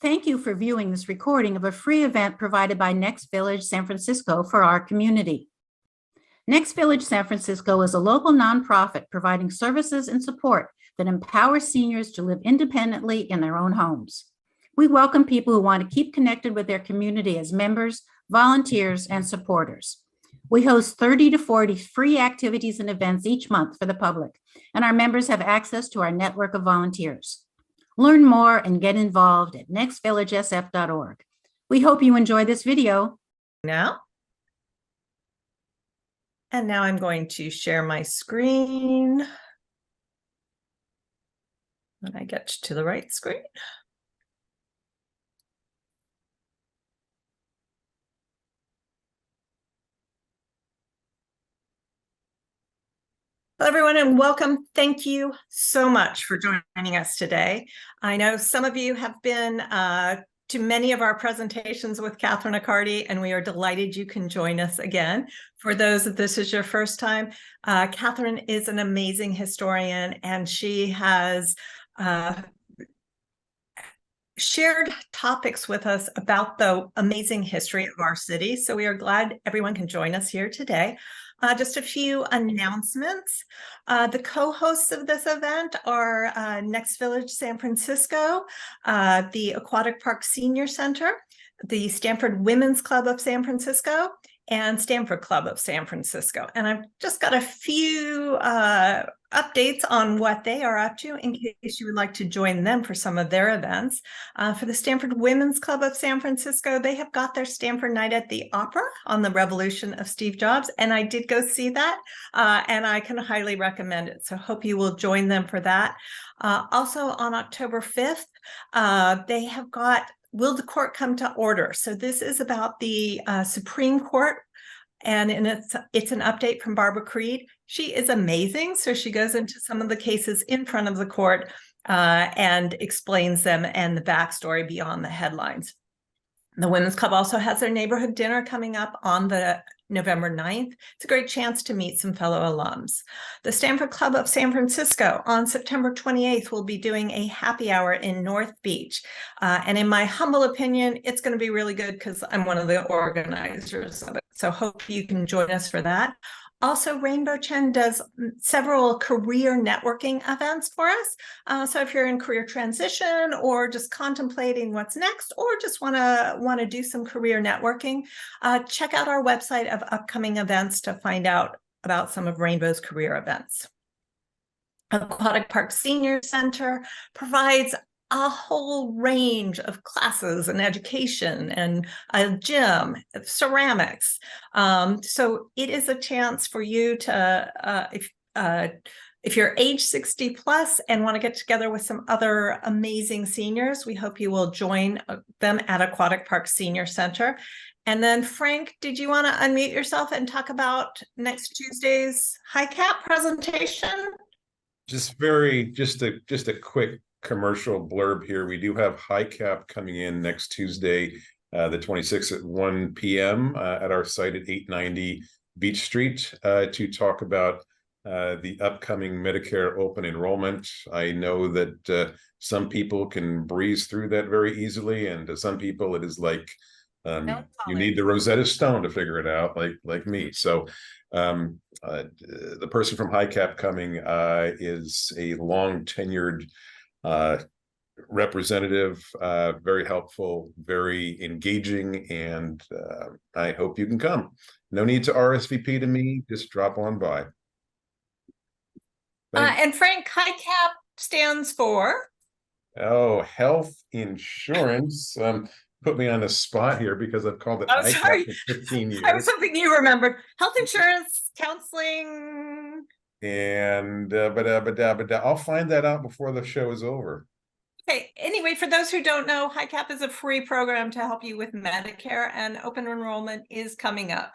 Thank you for viewing this recording of a free event provided by Next Village San Francisco for our community. Next Village San Francisco is a local nonprofit providing services and support that empowers seniors to live independently in their own homes. We welcome people who want to keep connected with their community as members, volunteers, and supporters. We host 30 to 40 free activities and events each month for the public, and our members have access to our network of volunteers. Learn more and get involved at nextvillagesf.org. We hope you enjoy this video. And now I'm going to share my screen when I get to the right screen. Hello, everyone, and welcome. Thank you so much for joining us today. I know some of you have been to many of our presentations with Catherine Accardi, and we are delighted you can join us again. For those that this is your first time, Catherine is an amazing historian, and she has shared topics with us about the amazing history of our city. So we are glad everyone can join us here today. Just a few announcements. The co-hosts of this event are Next Village San Francisco, the Aquatic Park Senior Center, the Stanford Women's Club of San Francisco, and Stanford Club of San Francisco. And I've just got a few updates on what they are up to in case you would like to join them for some of their events. For the Stanford Women's Club of San Francisco, they have got their Stanford Night at the Opera on the Revolution of Steve Jobs, and I did go see that, and I can highly recommend it. So hope you will join them for that. Also on October 5th, they have got Will the Court Come to Order? So this is about the Supreme Court, and it's an update from Barbara Creed. She is amazing. So she goes into some of the cases in front of the court and explains them and the backstory beyond the headlines. The Women's Club also has their neighborhood dinner coming up on the November 9th. It's a great chance to meet some fellow alums. The Stanford Club of San Francisco on September 28th will be doing a happy hour in North Beach. And in my humble opinion, it's going to be really good because I'm one of the organizers of it. So hope you can join us for that. Also, Rainbow Chen does several career networking events for us. So if you're in career transition or just contemplating what's next, or just want to do some career networking, check out our website of upcoming events to find out about some of Rainbow's career events. Aquatic Park Senior Center provides a whole range of classes and education and a gym, ceramics. So it is a chance for you to, if you're age 60 plus and want to get together with some other amazing seniors, we hope you will join them at Aquatic Park Senior Center. And then Frank, did you want to unmute yourself and talk about next Tuesday's HiCap presentation? Just a quick commercial blurb here. We do have HiCap coming in next Tuesday, the 26th at 1 p.m. At our site at 890 Beach Street to talk about the upcoming Medicare open enrollment. I know that some people can breeze through that very easily, and to some people it is like you need the Rosetta Stone to figure it out, like me. So the person from HiCap coming is a long tenured representative, very helpful, very engaging, and I hope you can come. No need to RSVP to me, just drop on by. And Frank, HiCap stands for? Oh, health insurance. Put me on the spot here because I've called it HiCap for 15 years. I was hoping you remembered. Health insurance, counseling. And I'll find that out before the show is over. Okay, anyway, for those who don't know, HiCap is a free program to help you with Medicare, and open enrollment is coming up.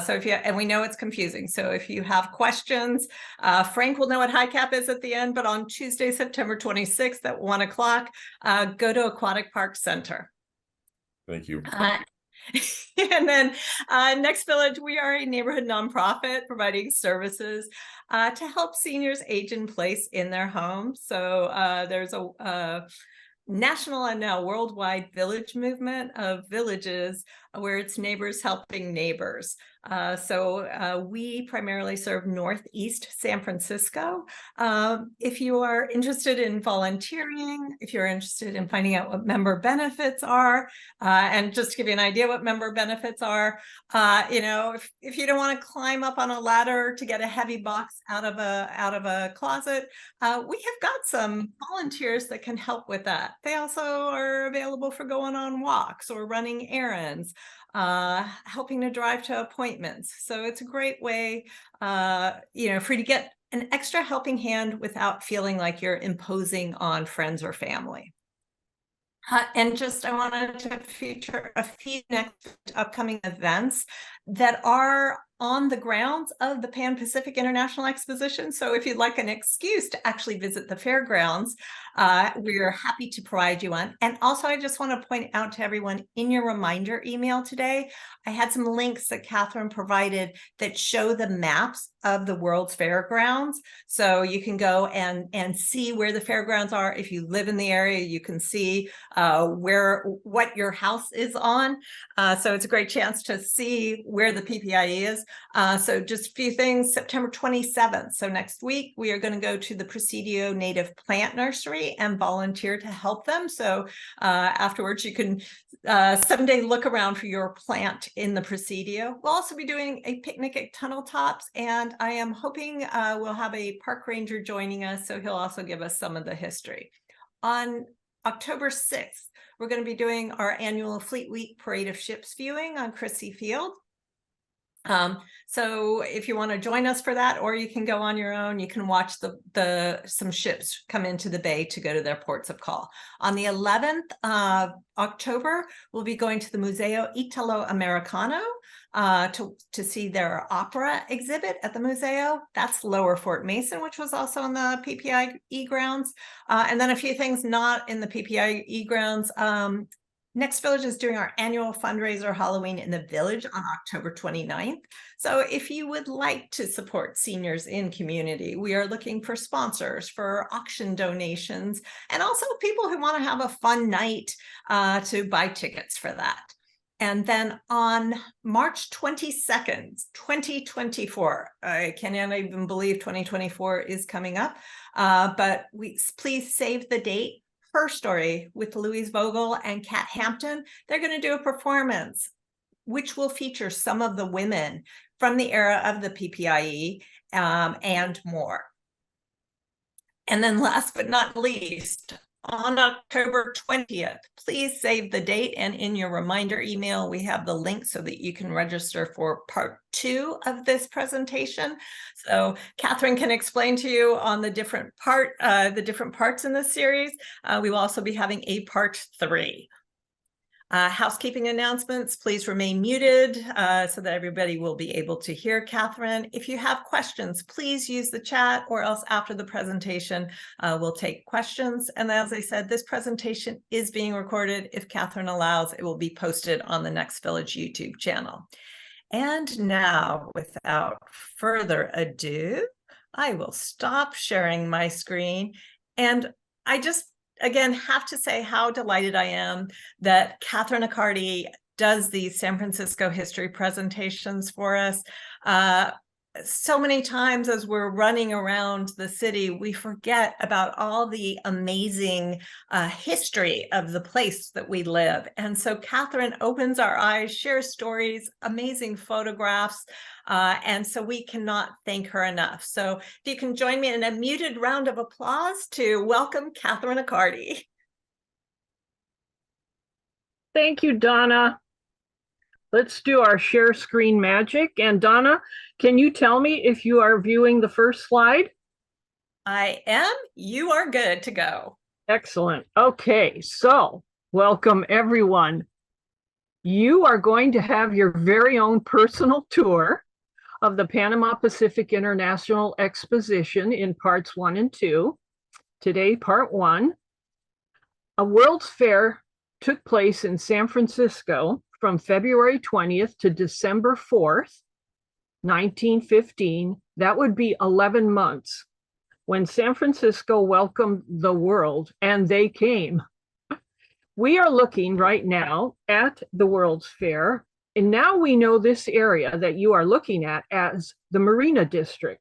So if you, and we know it's confusing, so if you have questions, Frank will know what HiCap is at the end, but on Tuesday, September 26th at 1 o'clock, go to Aquatic Park Center. Thank you. And then Next Village, we are a neighborhood nonprofit providing services to help seniors age in place in their homes. So there's national and now worldwide village movement of villages where it's neighbors helping neighbors. We primarily serve Northeast San Francisco. If you are interested in volunteering, if you're interested in finding out what member benefits are, and just to give you an idea what member benefits are, if you don't want to climb up on a ladder to get a heavy box out of a closet, we have got some volunteers that can help with that. They also are available for going on walks or running errands, helping to drive to appointments. So it's a great way, for you to get an extra helping hand without feeling like you're imposing on friends or family. I wanted to feature a few next upcoming events that are on the grounds of the Pan-Pacific International Exposition. So if you'd like an excuse to actually visit the fairgrounds, we're happy to provide you one. And also, I just want to point out to everyone in your reminder email today, I had some links that Catherine provided that show the maps of the world's fairgrounds. So you can go and see where the fairgrounds are. If you live in the area, you can see what your house is on. So it's a great chance to see where the PPIE is. So just a few things, September 27th. So next week, we are going to go to the Presidio Native Plant Nursery and volunteer to help them. So afterwards, you can someday look around for your plant in the Presidio. We'll also be doing a picnic at Tunnel Tops, and I am hoping we'll have a park ranger joining us, so he'll also give us some of the history. On October 6th, we're going to be doing our annual Fleet Week Parade of Ships viewing on Crissy Field. So if you want to join us for that, or you can go on your own, you can watch some ships come into the bay to go to their ports of call. On the 11th of October, we'll be going to the Museo Italo Americano to see their opera exhibit at the Museo. That's Lower Fort Mason, which was also on the PPIE grounds. And then a few things not in the PPIE grounds. Next Village is doing our annual fundraiser Halloween in the Village on October 29th. So if you would like to support seniors in community, we are looking for sponsors, for auction donations, and also people who want to have a fun night to buy tickets for that. And then on March 22nd, 2024, I cannot even believe 2024 is coming up, but please save the date. Her Story with Louise Vogel and Kat Hampton. They're going to do a performance which will feature some of the women from the era of the PPIE and more. And then last but not least, on October 20th, please save the date, and in your reminder email, we have the link so that you can register for part 2 of this presentation. So Catherine can explain to you on the different parts in this series. We will also be having a part 3. Housekeeping announcements, please remain muted so that everybody will be able to hear Catherine. If you have questions, please use the chat, or else after the presentation, we'll take questions. And as I said, this presentation is being recorded. If Catherine allows, it will be posted on the Next Village YouTube channel. And now, without further ado, I will stop sharing my screen. And I just again, have to say how delighted I am that Catherine Accardi does these San Francisco history presentations for us. So many times as we're running around the city, we forget about all the amazing history of the place that we live. And so Catherine opens our eyes, shares stories, amazing photographs, and so we cannot thank her enough. So if you can join me in a muted round of applause to welcome Catherine Accardi. Thank you, Donna. Let's do our share screen magic. And Donna, can you tell me if you are viewing the first slide? I am. You are good to go. Excellent. Okay, so welcome everyone. You are going to have your very own personal tour of the Panama Pacific International Exposition in parts 1 and 2. Today, part 1. A World's Fair took place in San Francisco from February 20th to December 4th, 1915. That would be 11 months when San Francisco welcomed the world, and they came. We are looking right now at the World's Fair, and now we know this area that you are looking at as the Marina District.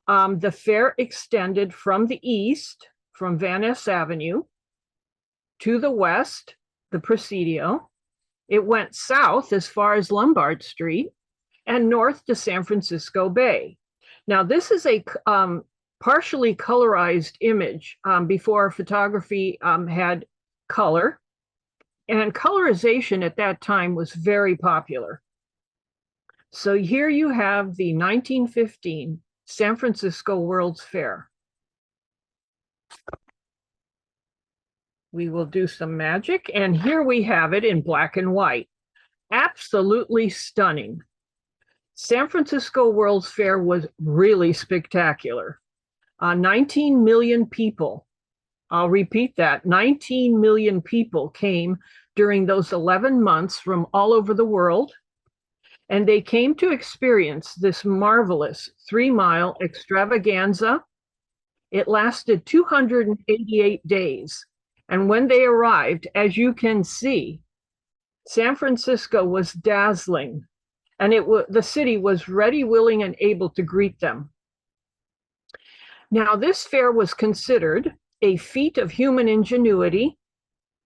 The fair extended from the east, from Van Ness Avenue, to the west, the Presidio. It went south as far as Lombard Street and north to San Francisco Bay. Now, this is a partially colorized image before photography had color. And colorization at that time was very popular. So here you have the 1915 San Francisco World's Fair. We will do some magic, and here we have it in black and white. Absolutely stunning. San Francisco World's Fair was really spectacular. 19 million people, I'll repeat that, 19 million people came during those 11 months from all over the world, and they came to experience this marvelous 3-mile extravaganza. It lasted 288 days. And when they arrived, as you can see, San Francisco was dazzling, and the city was ready, willing, and able to greet them. Now, this fair was considered a feat of human ingenuity,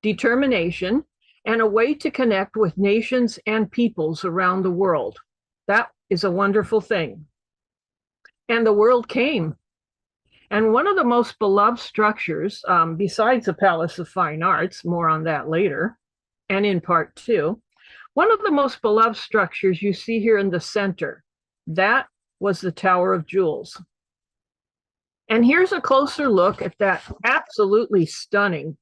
determination, and a way to connect with nations and peoples around the world. That is a wonderful thing. And the world came. And one of the most beloved structures, besides the Palace of Fine Arts, more on that later, and in part 2, one of the most beloved structures you see here in the center, that was the Tower of Jewels. And here's a closer look at that absolutely stunning.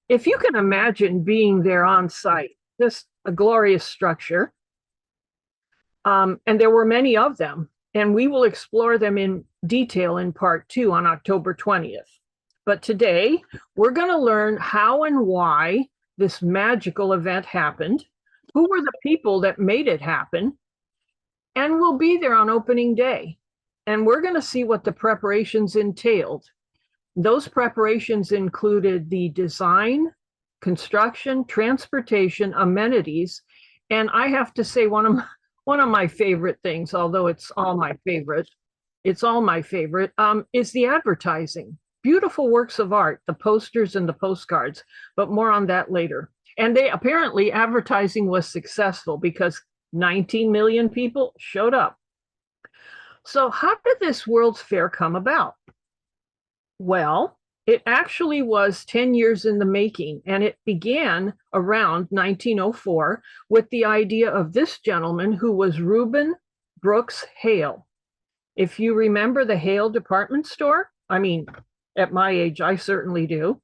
If you can imagine being there on site, just a glorious structure. And there were many of them, and we will explore them in detail in part 2 on October 20th. But today, we're going to learn how and why this magical event happened, who were the people that made it happen, and we'll be there on opening day. And we're going to see what the preparations entailed. Those preparations included the design, construction, transportation, amenities, and I have to say one of my favorite things, although it's all my favorite, is the advertising. Beautiful works of art, the posters and the postcards, but more on that later. And apparently advertising was successful because 19 million people showed up. So how did this World's Fair come about? Well, it actually was 10 years in the making, and it began around 1904 with the idea of this gentleman who was Reuben Brooks Hale. If you remember the Hale department store, I mean, at my age, I certainly do.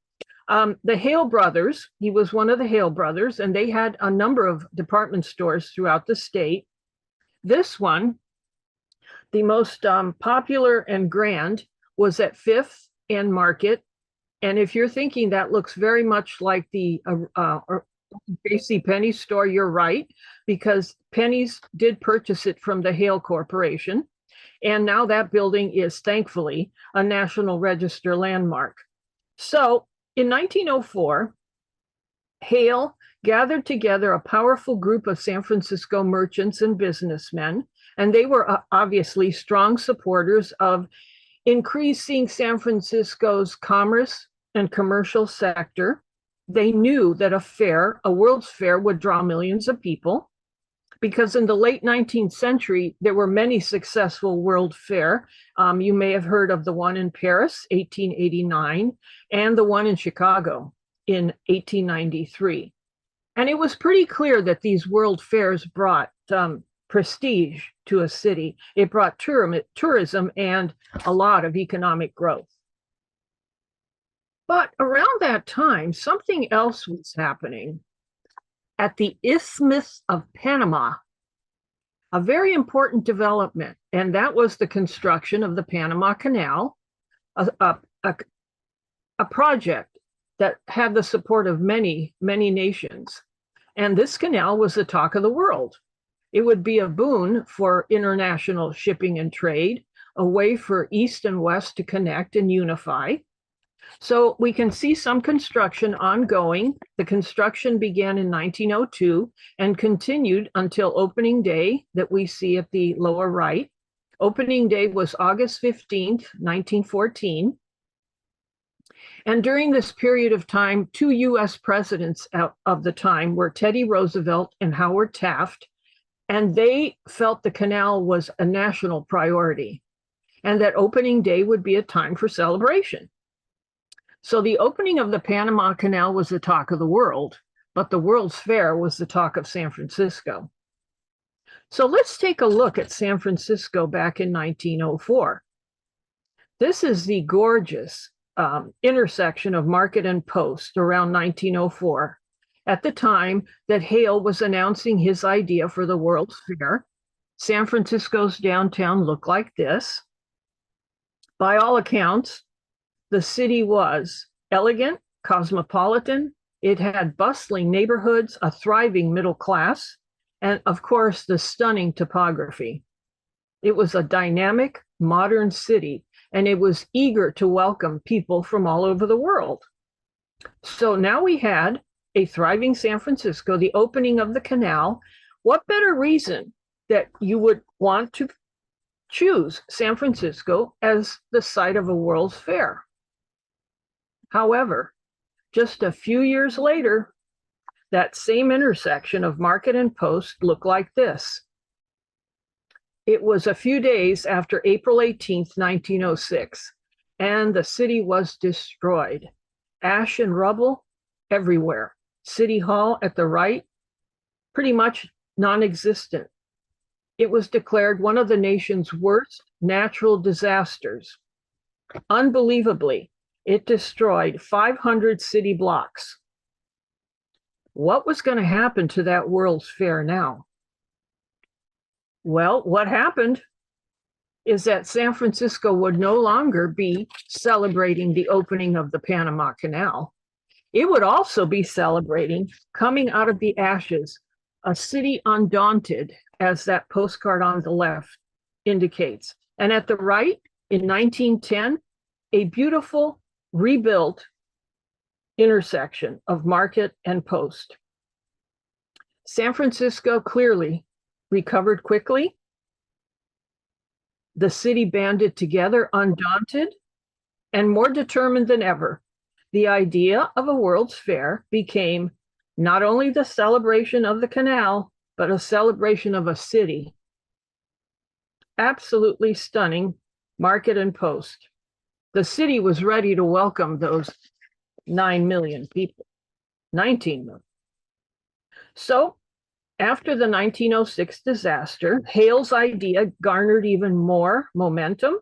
The Hale brothers, he was one of the Hale brothers, and they had a number of department stores throughout the state. This one, the most popular and grand, was at 5th and Market. And if you're thinking that looks very much like the J.C. Penney store, you're right, because Penney's did purchase it from the Hale Corporation. And now that building is, thankfully, a National Register landmark. So in 1904, Hale gathered together a powerful group of San Francisco merchants and businessmen, and they were obviously strong supporters of increasing San Francisco's commerce and commercial sector. They knew that a World's Fair, would draw millions of people, because in the late 19th century, there were many successful World Fair. You may have heard of the one in Paris, 1889, and the one in Chicago in 1893. And it was pretty clear that these World Fairs brought prestige to a city. It brought tourism and a lot of economic growth. But around that time, something else was happening. At the Isthmus of Panama, a very important development, and that was the construction of the Panama Canal, a project that had the support of many, many nations. And this canal was the talk of the world. It would be a boon for international shipping and trade, a way for East and West to connect and unify. So we can see some construction ongoing. The construction began in 1902 and continued until opening day that we see at the lower right. Opening day was August 15th, 1914. And during this period of time, two US presidents of the time were Teddy Roosevelt and Howard Taft, and they felt the canal was a national priority and that opening day would be a time for celebration. So the opening of the Panama Canal was the talk of the world, but the World's Fair was the talk of San Francisco. So let's take a look at San Francisco back in 1904. This is the gorgeous intersection of Market and Post around 1904, at the time that Hale was announcing his idea for the World's Fair. San Francisco's downtown looked like this. By all accounts, the city was elegant, cosmopolitan. It had bustling neighborhoods, a thriving middle class, and of course, the stunning topography. It was a dynamic, modern city, and it was eager to welcome people from all over the world. So now we had a thriving San Francisco, the opening of the canal. What better reason that you would want to choose San Francisco as the site of a World's Fair? However, just a few years later, that same intersection of Market and Post looked like this. It was a few days after April 18th, 1906, and the city was destroyed. Ash and rubble everywhere. City Hall at the right, pretty much non-existent. It was declared one of the nation's worst natural disasters. Unbelievably, it destroyed 500 city blocks. What was going to happen to that World's Fair now? Well, what happened is that San Francisco would no longer be celebrating the opening of the Panama Canal. It would also be celebrating coming out of the ashes, a city undaunted, as that postcard on the left indicates. And at the right, in 1910, a beautiful rebuilt intersection of Market and Post. San Francisco clearly recovered quickly. The city banded together, undaunted and more determined than ever. The idea of a World's Fair became not only the celebration of the canal, but a celebration of a city. Absolutely stunning Market and Post. The city was ready to welcome those 9 million people, 19 million. So after the 1906 disaster, Hale's idea garnered even more momentum.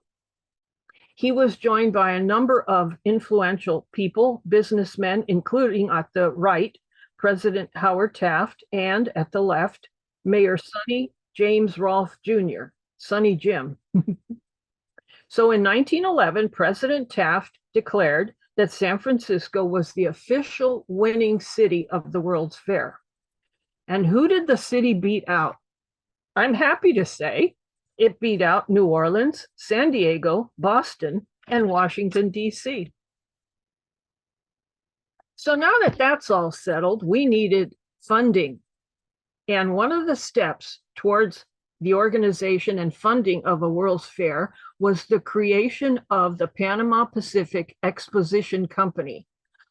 He was joined by a number of influential people, businessmen, including at the right, President Howard Taft, and at the left, Mayor Sonny James Rolfe Jr., Sonny Jim. So in 1911, President Taft declared that San Francisco was the official winning city of the World's Fair. And who did the city beat out? I'm happy to say it beat out New Orleans, San Diego, Boston, and Washington, D.C. So now that that's all settled, we needed funding. And one of the steps towards the organization and funding of a World's Fair was the creation of the Panama Pacific Exposition Company,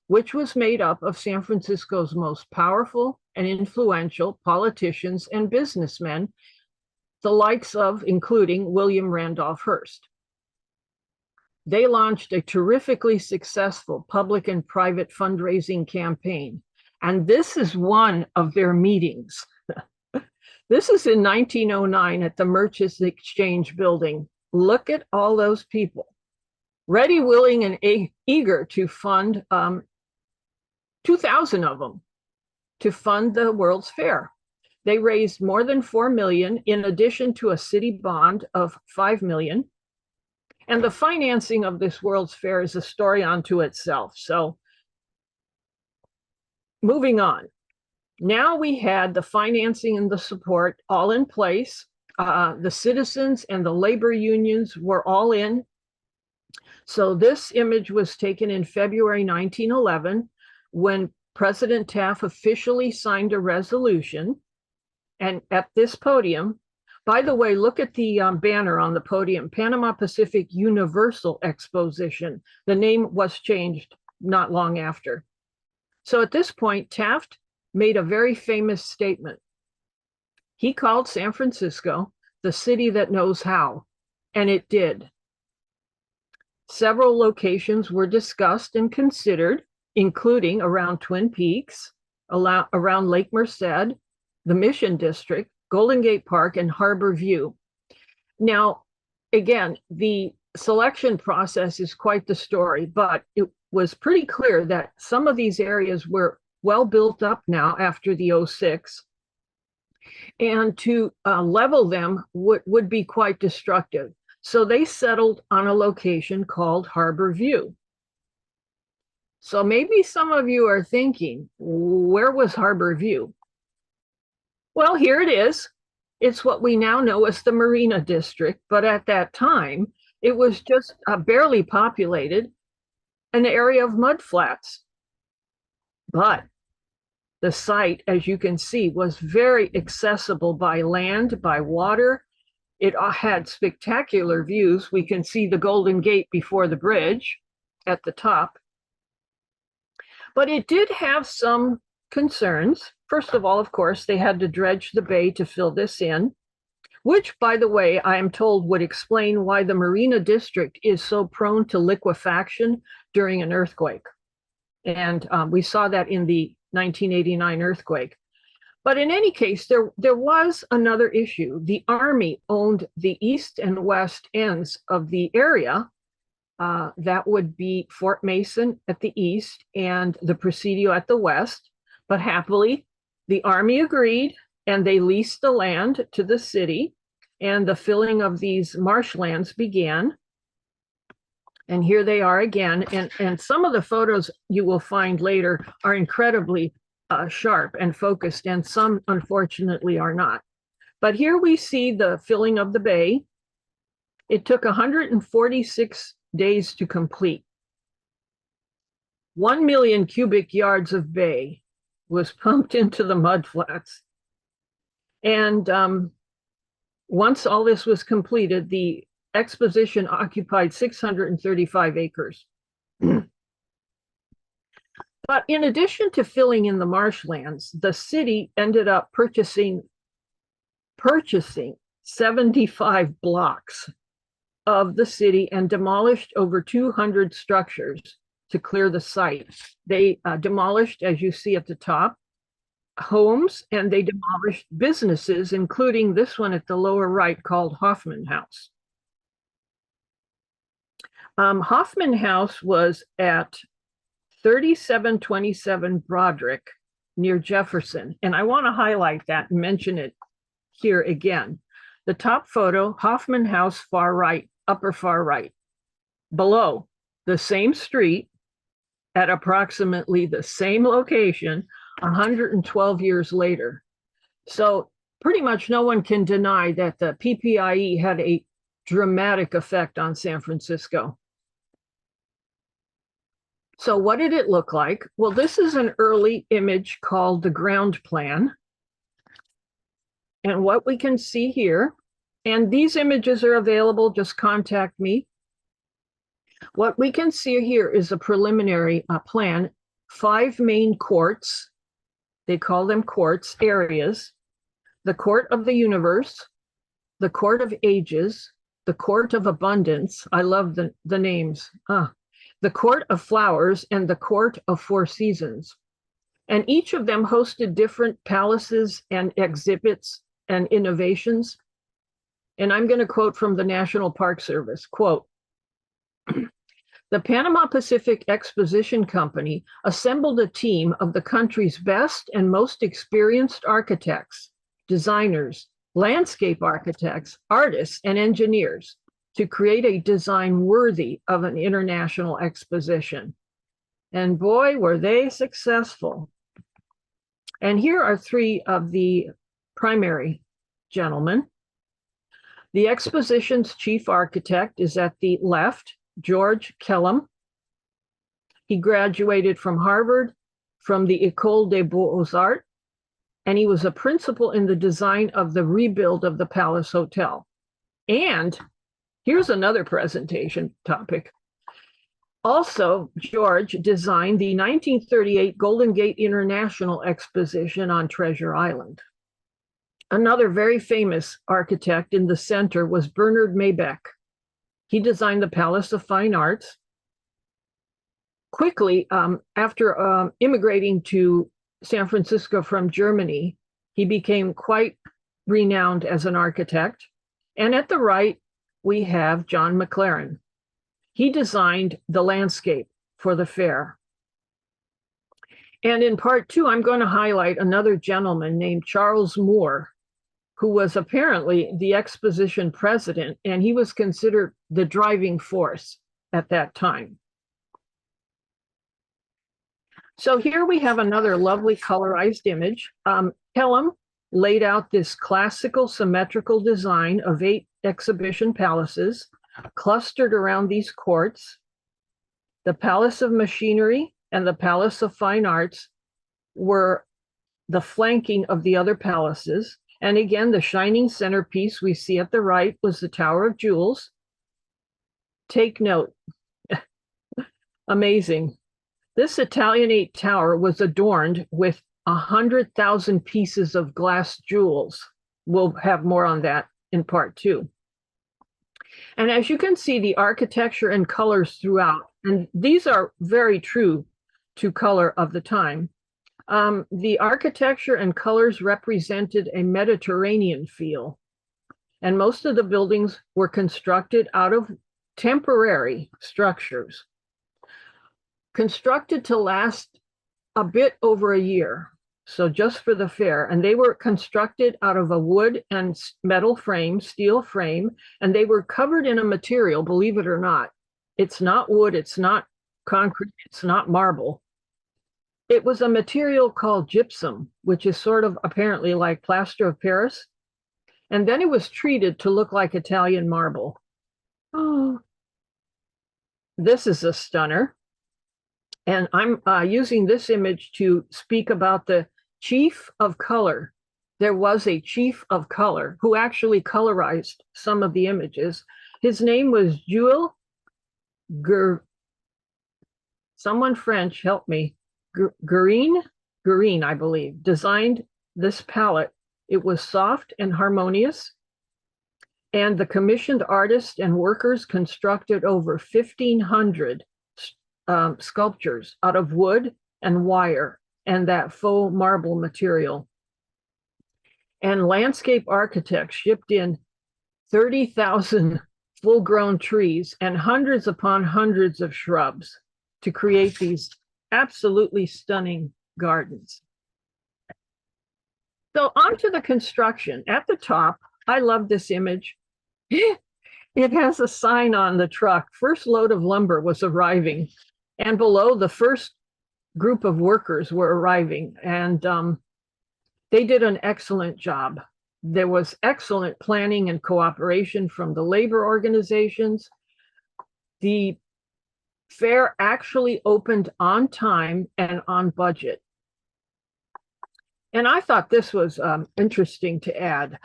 which was made up of San Francisco's most powerful and influential politicians and businessmen, the likes of including William Randolph Hearst. They launched a terrifically successful public and private fundraising campaign, and this is one of their meetings. This is in 1909 at the Merchants Exchange building. Look at all those people, ready, willing, and eager to fund 2,000 of them to fund the World's Fair. They raised more than $4 million in addition to a city bond of $5 million. And the financing of this World's Fair is a story unto itself. So moving on. Now we had the financing and the support all in place. The citizens and the labor unions were all in. So this image was taken in February 1911 when President Taft officially signed a resolution. And at this podium, by the way, look at the banner on the podium, Panama Pacific Universal Exposition. The name was changed not long after. So at this point, Taft made a very famous statement. He called San Francisco the city that knows how, and it did. Several locations were discussed and considered, including around Twin Peaks, around Lake Merced, the Mission District, Golden Gate Park, and Harbor View. Now, again, the selection process is quite the story, but it was pretty clear that some of these areas were well built up now after the 06, and to level them would be quite destructive. So they settled on a location called Harbor View. So maybe some of you are thinking, where was Harbor View? Well, here it is. It's what we now know as the Marina District, but at that time, it was just barely populated, an area of mudflats. But the site, as you can see, was very accessible by land, by water. It had spectacular views. We can see the Golden Gate before the bridge at the top. But it did have some concerns. First of all, of course, they had to dredge the bay to fill this in, which, by the way, I am told would explain why the Marina District is so prone to liquefaction during an earthquake. And we saw that in the 1989 earthquake. But in any case, there was another issue. The Army owned the east and west ends of the area. That would be Fort Mason at the east and the Presidio at the west. But happily, the Army agreed and they leased the land to the city, and the filling of these marshlands began. And here they are again. And some of the photos you will find later are incredibly sharp and focused, and some unfortunately are not. But here we see the filling of the bay. It took 146 days to complete. 1 million cubic yards of bay was pumped into the mudflats. And once all this was completed, the exposition occupied 635 acres. But in addition to filling in the marshlands, the city ended up purchasing 75 blocks of the city and demolished over 200 structures to clear the site. They demolished, as you see at the top, homes, and they demolished businesses, including this one at the lower right called Hoffman House. Hoffman House was at 3727 Broderick near Jefferson. And I want to highlight that and mention it here again. The top photo, Hoffman House, far right, upper far right. Below, the same street at approximately the same location 112 years later. So pretty much no one can deny that the PPIE had a dramatic effect on San Francisco. So what did it look like? Well, this is an early image called the ground plan. And what we can see here, and these images are available, just contact me. What we can see here is a preliminary plan, 5 main courts. They call them courts, areas. The Court of the Universe, the Court of Ages, the Court of Abundance. I love the names. The Court of Flowers, and the Court of Four Seasons. And each of them hosted different palaces and exhibits and innovations. And I'm going to quote from the National Park Service, quote, "The Panama Pacific Exposition Company assembled a team of the country's best and most experienced architects, designers, landscape architects, artists, and engineers to create a design worthy of an international exposition." And boy, were they successful. And here are 3 of the primary gentlemen. The exposition's chief architect is at the left, George Kellum. He graduated from Harvard, from the École des Beaux-Arts, and he was a principal in the design of the rebuild of the Palace Hotel. And here's another presentation topic. Also, George designed the 1938 Golden Gate International Exposition on Treasure Island. Another very famous architect in the center was Bernard Maybeck. He designed the Palace of Fine Arts. Quickly, after immigrating to San Francisco from Germany, he became quite renowned as an architect. And at the right, we have John McLaren. He designed the landscape for the fair. And in part two, I'm going to highlight another gentleman named Charles Moore, who was apparently the exposition president, and he was considered the driving force at that time. So here we have another lovely colorized image. Kellum laid out this classical symmetrical design of 8 exhibition palaces clustered around these courts. The Palace of Machinery and the Palace of Fine Arts were the flanking of the other palaces. And again, the shining centerpiece we see at the right was the Tower of Jewels. Take note. Amazing. This Italianate tower was adorned with 100,000 pieces of glass jewels. We'll have more on that in part two. And as you can see, the architecture and colors throughout, and these are very true to color of the time. The architecture and colors represented a Mediterranean feel. And most of the buildings were constructed out of temporary structures, constructed to last a bit over a year. So just for the fair, and they were constructed out of a wood and metal frame, steel frame, and they were covered in a material, believe it or not. It's not wood, it's not concrete, it's not marble. It was a material called gypsum, which is sort of apparently like plaster of Paris. And then it was treated to look like Italian marble. Oh, this is a stunner. And I'm using this image to speak about the chief of color. There was a chief of color who actually colorized some of the images. His name was Jules someone French, help me. Guérin, I believe, designed this palette. It was soft and harmonious. And the commissioned artists and workers constructed over 1,500 sculptures out of wood and wire and that faux marble material. And landscape architects shipped in 30,000 full-grown trees and hundreds upon hundreds of shrubs to create these absolutely stunning gardens. So onto the construction. At the top, I love this image. It has a sign on the truck. First load of lumber was arriving. And below, the first group of workers were arriving, and they did an excellent job. There was excellent planning and cooperation from the labor organizations. The fair actually opened on time and on budget. And I thought this was interesting to add.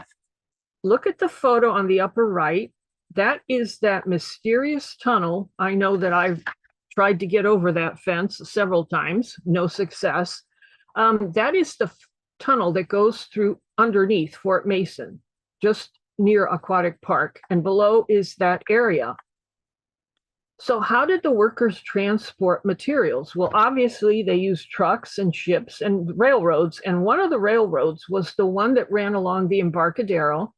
Look at the photo on the upper right. That is that mysterious tunnel. I know that I've tried to get over that fence several times, no success. That is the tunnel that goes through underneath Fort Mason, just near Aquatic Park, and below is that area. So how did the workers transport materials? Well, obviously they used trucks and ships and railroads, and one of the railroads was the one that ran along the Embarcadero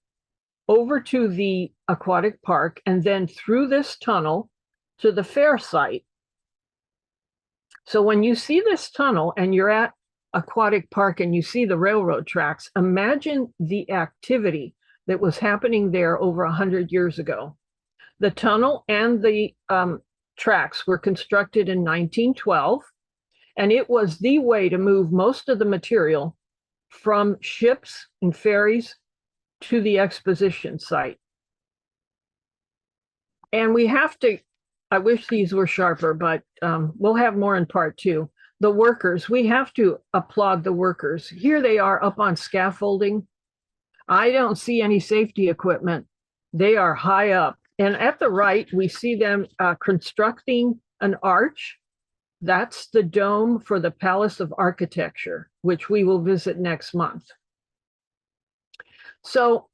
over to the Aquatic Park and then through this tunnel to the fair site. So when you see this tunnel and you're at Aquatic Park and you see the railroad tracks, imagine the activity that was happening there over 100 years ago. The tunnel and the tracks were constructed in 1912, and it was the way to move most of the material from ships and ferries to the exposition site. And we have to I wish these were sharper, but we'll have more in part two. The workers, we have to applaud the workers. Here they are up on scaffolding. I don't see any safety equipment. They are high up. And at the right, we see them constructing an arch. That's the dome for the Palace of Architecture, which we will visit next month. So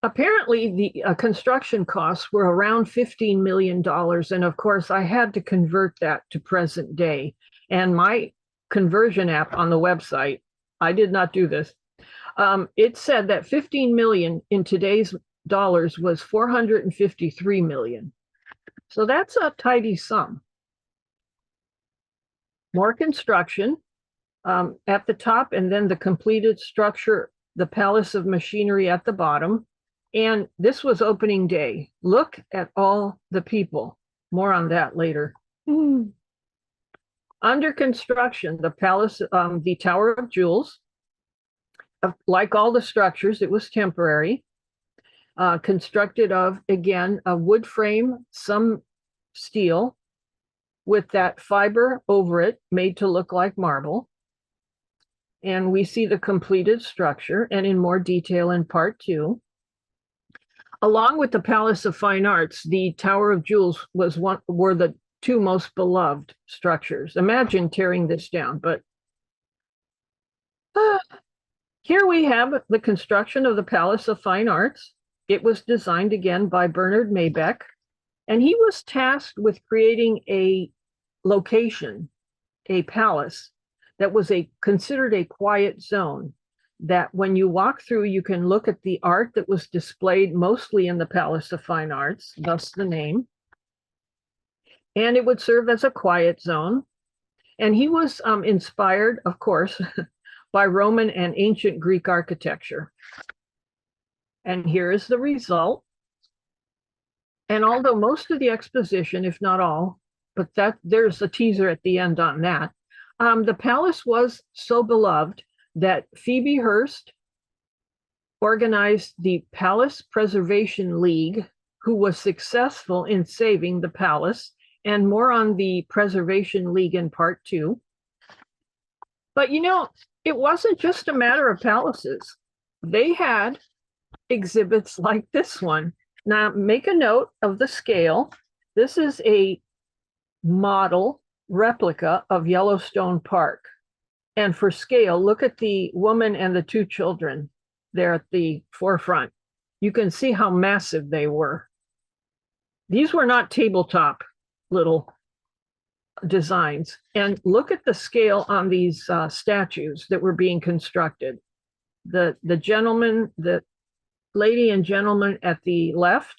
apparently the construction costs were around $15 million. And of course, I had to convert that to present day. And my conversion app on the website, I did not do this. It said that 15 million in today's dollars was 453 million. So that's a tidy sum. More construction at the top, and then the completed structure, the Palace of Machinery at the bottom. And this was opening day. Look at all the people. More on that later. Under construction, the palace, the Tower of Jewels. Like all the structures, it was temporary. Constructed of, again, a wood frame, some steel, with that fiber over it made to look like marble. And we see the completed structure, and in more detail in part two. Along with the Palace of Fine Arts, the Tower of Jewels were the two most beloved structures. Imagine tearing this down, but here we have the construction of the Palace of Fine Arts. It was designed again by Bernard Maybeck, and he was tasked with creating a location, a palace that was considered a quiet zone, that when you walk through, you can look at the art that was displayed mostly in the Palace of Fine Arts, thus the name. And it would serve as a quiet zone. And he was inspired, of course, by Roman and ancient Greek architecture. And here is the result. And although most of the exposition, if not all, but there's a teaser at the end on that, the palace was so beloved that Phoebe Hearst organized the Palace Preservation League, who was successful in saving the palace, and more on the Preservation League in part two. But you know, it wasn't just a matter of palaces. They had exhibits like this one. Now, make a note of the scale. This is a model replica of Yellowstone Park. And for scale, look at the woman and the two children there at the forefront. You can see how massive they were. These were not tabletop little designs. And look at the scale on these statues that were being constructed. The gentleman, the lady and gentleman at the left,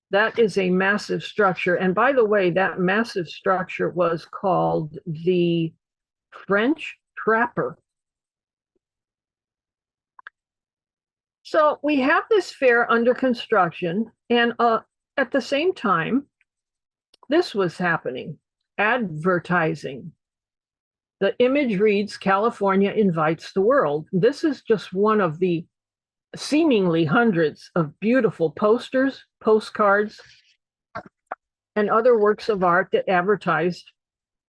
that is a massive structure. And by the way, that massive structure was called the French Trapper. So we have this fair under construction, and at the same time, this was happening, advertising. The image reads, California invites the world. This is just one of the seemingly hundreds of beautiful posters, postcards, and other works of art that advertised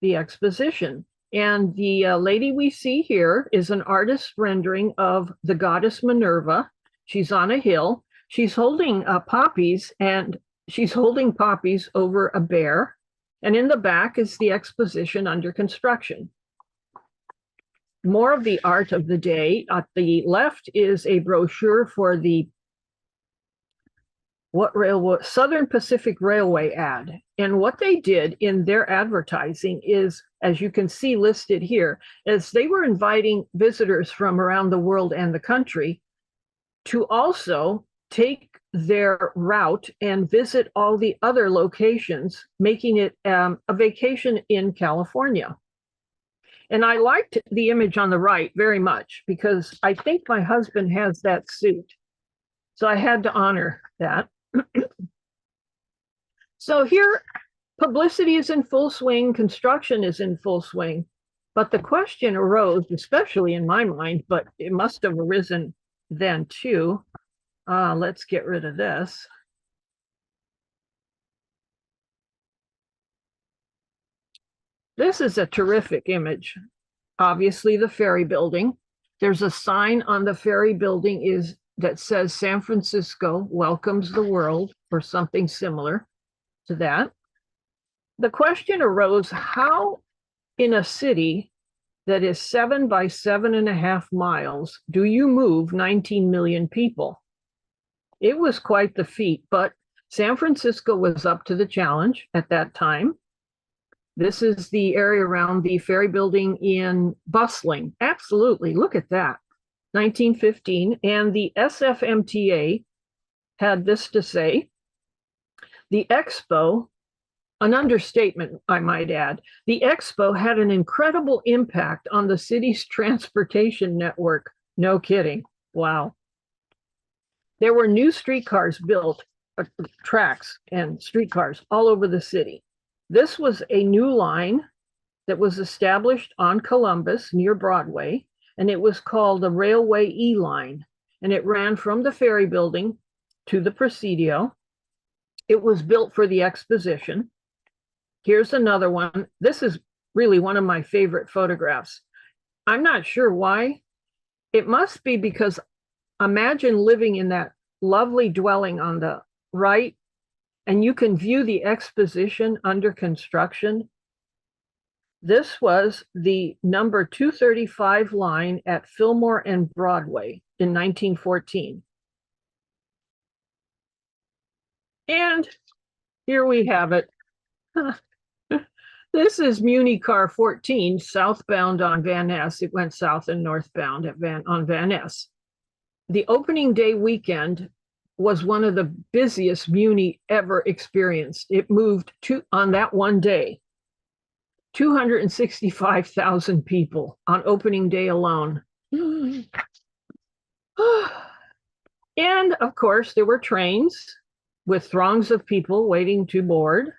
the exposition. And the lady we see here is an artist's rendering of the goddess Minerva. She's on a hill. She's holding poppies, and she's holding poppies over a bear. And in the back is the exposition under construction. More of the art of the day. At the left is a brochure for the Southern Pacific Railway ad. And what they did in their advertising is, as you can see listed here, is they were inviting visitors from around the world and the country to also take their route and visit all the other locations, making it a vacation in California. And I liked the image on the right very much because I think my husband has that suit. So I had to honor that. So here, publicity is in full swing, construction is in full swing. But the question arose, especially in my mind, but it must have arisen then too. Let's get rid of this. This is a terrific image. Obviously, the ferry building. There's a sign on the ferry building that says San Francisco welcomes the world, or something similar to that. The question arose, how in a city that is 7 by 7.5 miles do you move 19 million people? It was quite the feat, but San Francisco was up to the challenge at that time. This is the area around the ferry building in bustling. Absolutely, look at that. 1915, and the SFMTA had this to say: the Expo, an understatement, I might add, the Expo had an incredible impact on the city's transportation network. No kidding. Wow. There were new streetcars built, tracks and streetcars all over the city. This was a new line that was established on Columbus near Broadway, and it was called the Railway E Line, and it ran from the ferry building to the Presidio. It was built for the exposition. Here's another one. This is really one of my favorite photographs. I'm not sure why. It must be because imagine living in that lovely dwelling on the right, and you can view the exposition under construction. This was the number 235 line at Fillmore and Broadway in 1914. And here we have it. This is Muni Car 14, southbound on Van Ness. It went south and northbound on Van Ness. The opening day weekend was one of the busiest Muni ever experienced. It moved on that one day, 265,000 people on opening day alone. And of course, there were trains with throngs of people waiting to board.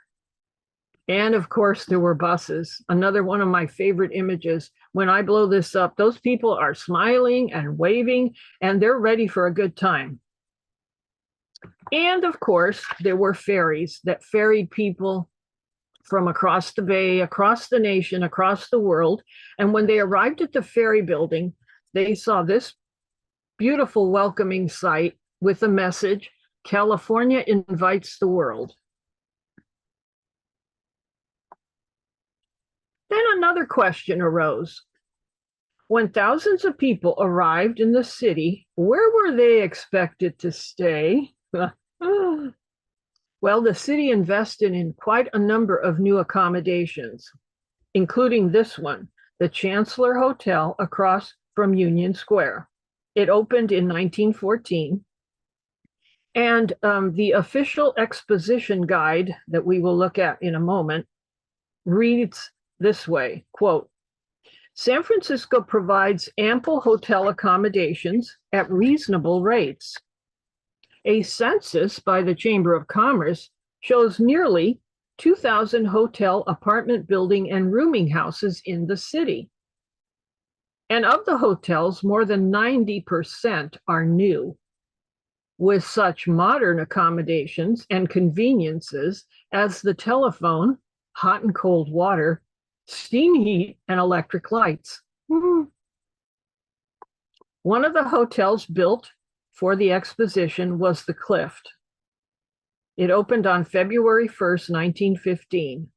And of course, there were buses. Another one of my favorite images. When I blow this up, those people are smiling and waving, and they're ready for a good time. And of course, there were ferries that ferried people from across the bay, across the nation, across the world. And when they arrived at the ferry building, they saw this beautiful welcoming sight with a message: California invites the world. Then another question arose. When thousands of people arrived in the city, where were they expected to stay? Well, the city invested in quite a number of new accommodations, including this one, the Chancellor Hotel across from Union Square. It opened in 1914. And the official exposition guide that we will look at in a moment reads this way, quote, San Francisco provides ample hotel accommodations at reasonable rates. A census by the Chamber of Commerce shows nearly 2,000 hotel, apartment building, and rooming houses in the city. And of the hotels, more than 90% are new, with such modern accommodations and conveniences as the telephone, hot and cold water, steam heat, and electric lights. One of the hotels built for the exposition was the Clift. It opened on February 1st, 1915,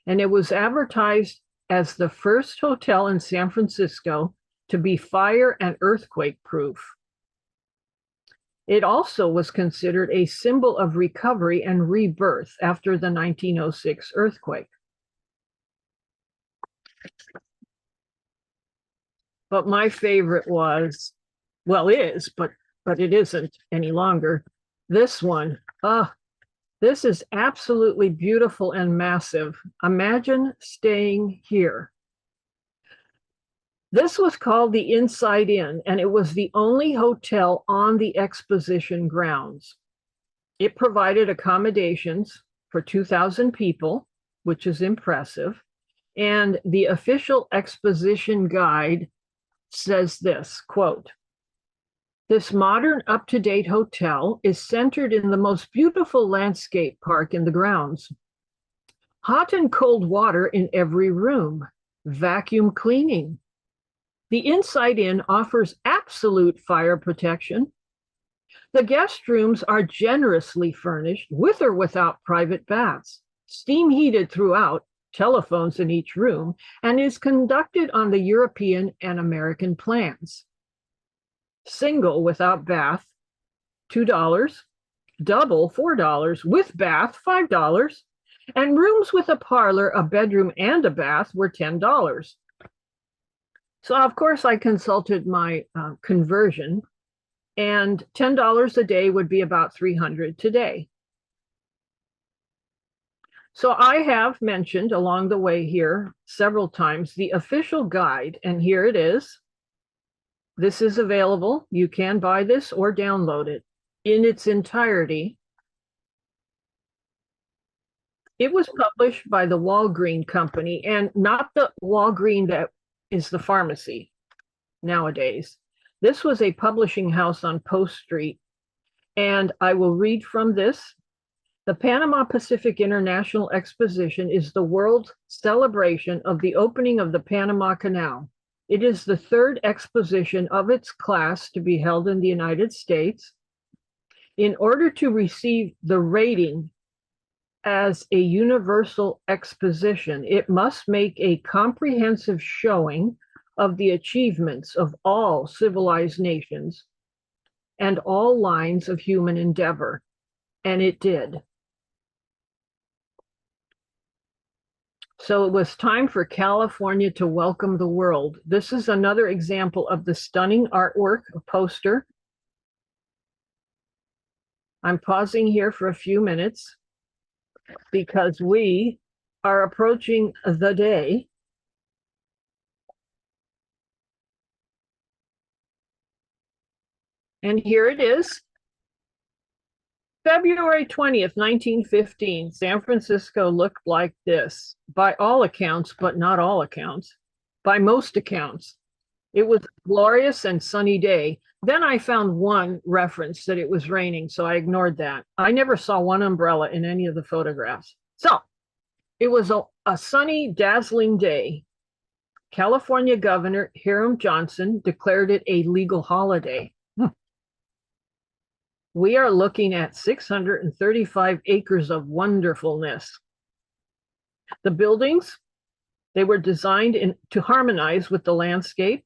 and it was advertised as the first hotel in San Francisco to be fire and earthquake proof. It also was considered a symbol of recovery and rebirth after the 1906 earthquake. But my favorite was, well, is, but it isn't any longer. This one, this is absolutely beautiful and massive. Imagine staying here. This was called the Inside Inn, and it was the only hotel on the exposition grounds. It provided accommodations for 2,000 people, which is impressive. And the official exposition guide says this, quote, this modern up-to-date hotel is centered in the most beautiful landscape park in the grounds. Hot and cold water in every room. Vacuum cleaning. The Inside Inn offers absolute fire protection. The guest rooms are generously furnished with or without private baths, steam heated throughout, telephones in each room, and is conducted on the European and American plans. Single without bath, $2, double, $4, with bath, $5, and rooms with a parlor, a bedroom, and a bath were $10. So, of course, I consulted my conversion, and $10 a day would be about $300 today. So I have mentioned along the way here several times the official guide, and here it is. This is available. You can buy this or download it in its entirety. It was published by the Walgreen Company, and not the Walgreen that is the pharmacy nowadays. This was a publishing house on Post Street, and I will read from this. The Panama Pacific International Exposition is the world celebration of the opening of the Panama Canal. It is the third exposition of its class to be held in the United States. In order to receive the rating as a universal exposition, it must make a comprehensive showing of the achievements of all civilized nations and all lines of human endeavor. And it did. So it was time for California to welcome the world. This is another example of the stunning artwork, a poster. I'm pausing here for a few minutes because we are approaching the day. And here it is. February 20th, 1915, San Francisco looked like this, by all accounts, but not all accounts, by most accounts. It was a glorious and sunny day. Then I found one reference that it was raining, so I ignored that. I never saw one umbrella in any of the photographs. So it was a sunny, dazzling day. California Governor Hiram Johnson declared it a legal holiday. We are looking at 635 acres of wonderfulness. The buildings, they were designed to harmonize with the landscape.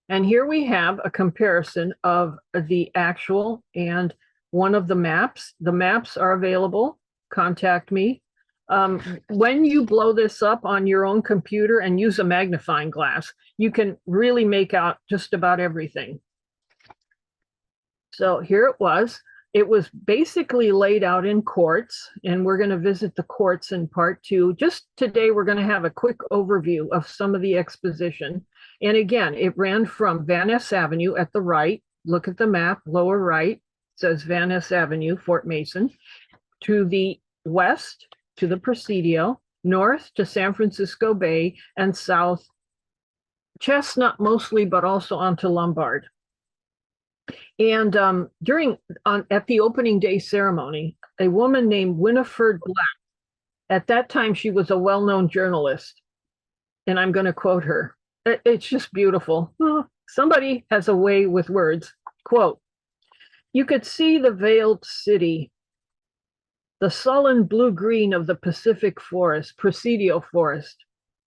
And here we have a comparison of the actual and one of the maps. The maps are available. Contact me. When you blow this up on your own computer and use a magnifying glass, you can really make out just about everything. So here it was. It was basically laid out in courts, and we're going to visit the courts in part 2. Just today, we're going to have a quick overview of some of the exposition. And again, it ran from Van Ness Avenue at the right. Look at the map, lower right, it says Van Ness Avenue, Fort Mason, to the west, to the Presidio, north to San Francisco Bay, and south, Chestnut mostly, but also onto Lombard. And at the opening day ceremony, a woman named Winifred Black, at that time she was a well-known journalist, and I'm going to quote her. It's just beautiful. Somebody has a way with words. Quote, "You could see the veiled city, the sullen blue-green of the Pacific forest, Presidio forest,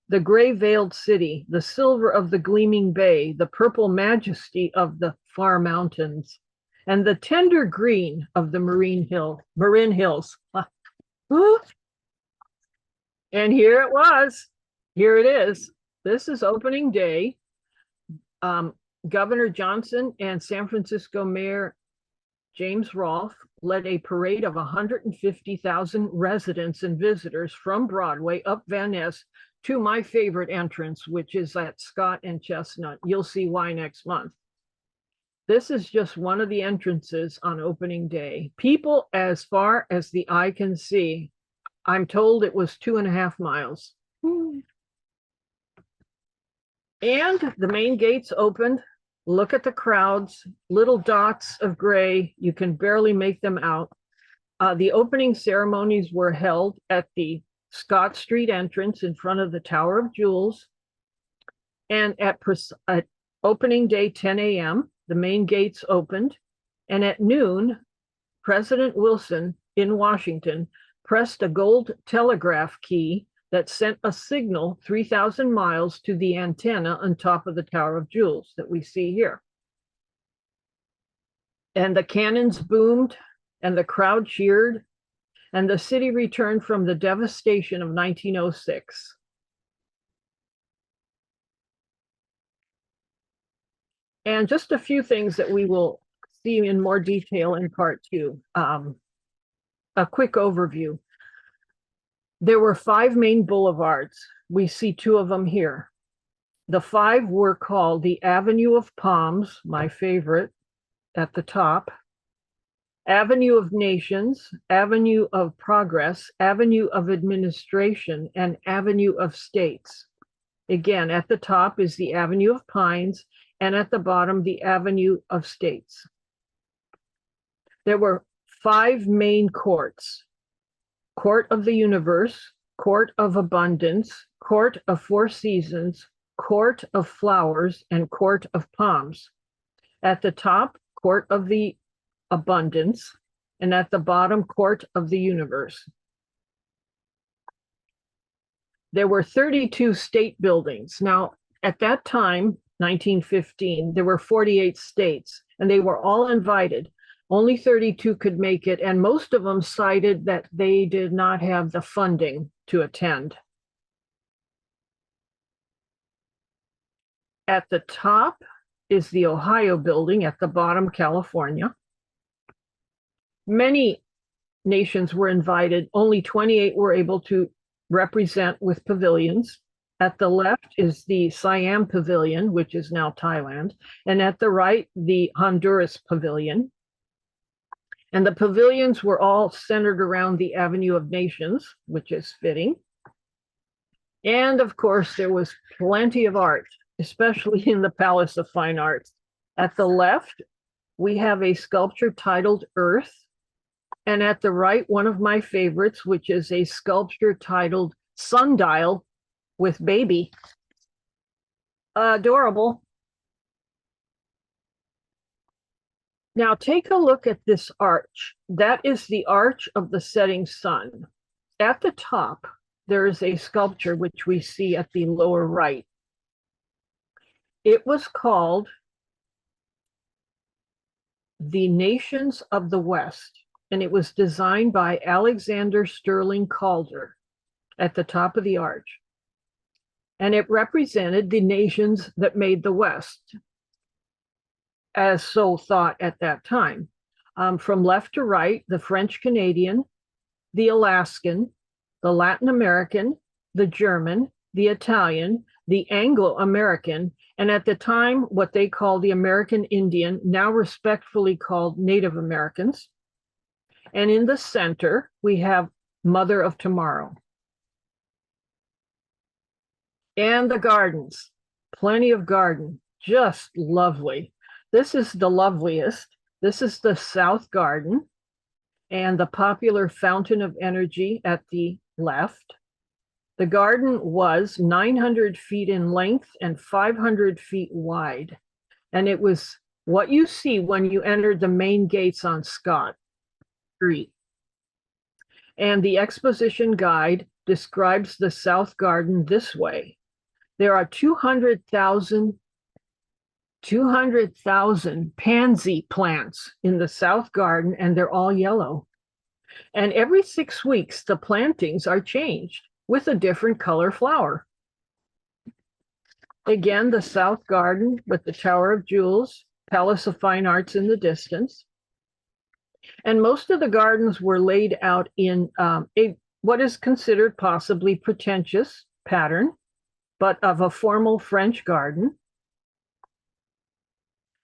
the gray veiled city, the silver of the gleaming bay, the purple majesty of the far mountains, and the tender green of the Marin Hills." And here it was. Here it is. This is opening day. Governor Johnson and San Francisco Mayor James Rolfe led a parade of 150,000 residents and visitors from Broadway up Van Ness to my favorite entrance, which is at Scott and Chestnut. You'll see why next month. This is just one of the entrances on opening day. People as far as the eye can see. I'm told it was 2.5 miles. And the main gates opened. Look at the crowds, little dots of gray. You can barely make them out. The opening ceremonies were held at the Scott Street entrance in front of the Tower of Jewels. And at opening day 10 a.m., the main gates opened. And at noon, President Wilson in Washington pressed a gold telegraph key that sent a signal 3,000 miles to the antenna on top of the Tower of Jewels that we see here. And the cannons boomed, and the crowd cheered, and the city returned from the devastation of 1906. And just a few things that we will see in more detail in part two. A quick overview. There were 5 main boulevards. We see 2 of them here. The 5 were called the Avenue of Palms, my favorite, at the top, Avenue of Nations, Avenue of Progress, Avenue of Administration, and Avenue of States. Again, at the top is the Avenue of Pines, and at the bottom, the Avenue of States. There were 5 main courts: Court of the Universe, Court of Abundance, Court of 4 Seasons, Court of Flowers, and Court of Palms. At the top, Court of the Abundance, and at the bottom, Court of the Universe. There were 32 state buildings. Now, at that time, 1915, there were 48 states, and they were all invited. Only 32 could make it, and most of them cited that they did not have the funding to attend. At the top is the Ohio building, at the bottom, California. Many nations were invited. Only 28 were able to represent with pavilions. At the left is the Siam Pavilion, which is now Thailand, and at the right, the Honduras Pavilion. And the pavilions were all centered around the Avenue of Nations, which is fitting. And of course, there was plenty of art, especially in the Palace of Fine Arts. At the left, we have a sculpture titled Earth. And at the right, one of my favorites, which is a sculpture titled Sundial with Baby. Adorable. Now take a look at this arch. That is the arch of the setting sun. At the top, there is a sculpture which we see at the lower right. It was called The Nations of the West, and it was designed by Alexander Sterling Calder at the top of the arch. And it represented the nations that made the West, as so thought at that time. From left to right, the French Canadian, the Alaskan, the Latin American, the German, the Italian, the Anglo-American, and at the time, what they call the American Indian, now respectfully called Native Americans. And in the center, we have Mother of Tomorrow. And the gardens, plenty of garden, just lovely. This is the loveliest. This is the South Garden and the popular Fountain of Energy at the left. The garden was 900 feet in length and 500 feet wide. And it was what you see when you enter the main gates on Scott Street. And the exposition guide describes the South Garden this way. There are 200,000 pansy plants in the South Garden, and they're all yellow. And every 6 weeks, the plantings are changed with a different color flower. Again, the South Garden with the Tower of Jewels, Palace of Fine Arts in the distance. And most of the gardens were laid out in what is considered possibly pretentious pattern, but of a formal French garden.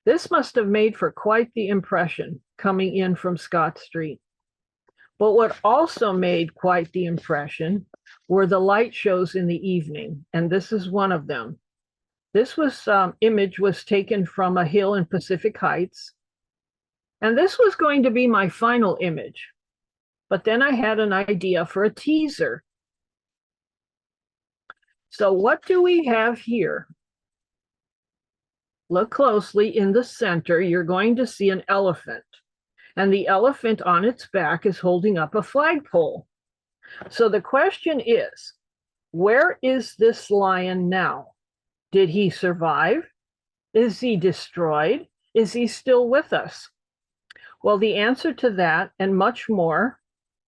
This must have made for quite the impression coming in from Scott Street. But what also made quite the impression were the light shows in the evening, and this is one of them. This image was taken from a hill in Pacific Heights, and this was going to be my final image. But then I had an idea for a teaser. So what do we have here? Look closely in the center, you're going to see an elephant. And the elephant on its back is holding up a flagpole. So the question is, where is this lion now? Did he survive? Is he destroyed? Is he still with us? Well, the answer to that and much more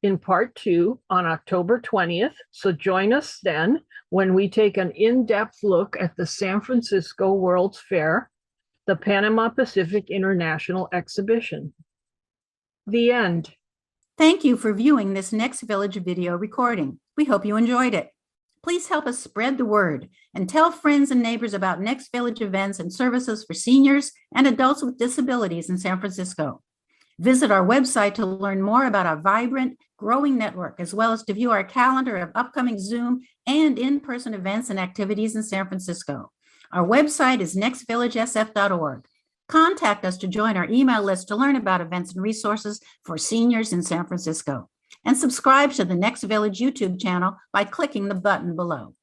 in part 2 on October 20th. So join us then when we take an in-depth look at the San Francisco World's Fair, the Panama Pacific International Exhibition. The end. Thank you for viewing this Next Village video recording. We hope you enjoyed it. Please help us spread the word and tell friends and neighbors about Next Village events and services for seniors and adults with disabilities in San Francisco. Visit our website to learn more about our vibrant, growing network, as well as to view our calendar of upcoming Zoom and in-person events and activities in San Francisco. Our website is nextvillagesf.org. Contact us to join our email list to learn about events and resources for seniors in San Francisco. And subscribe to the Next Village YouTube channel by clicking the button below.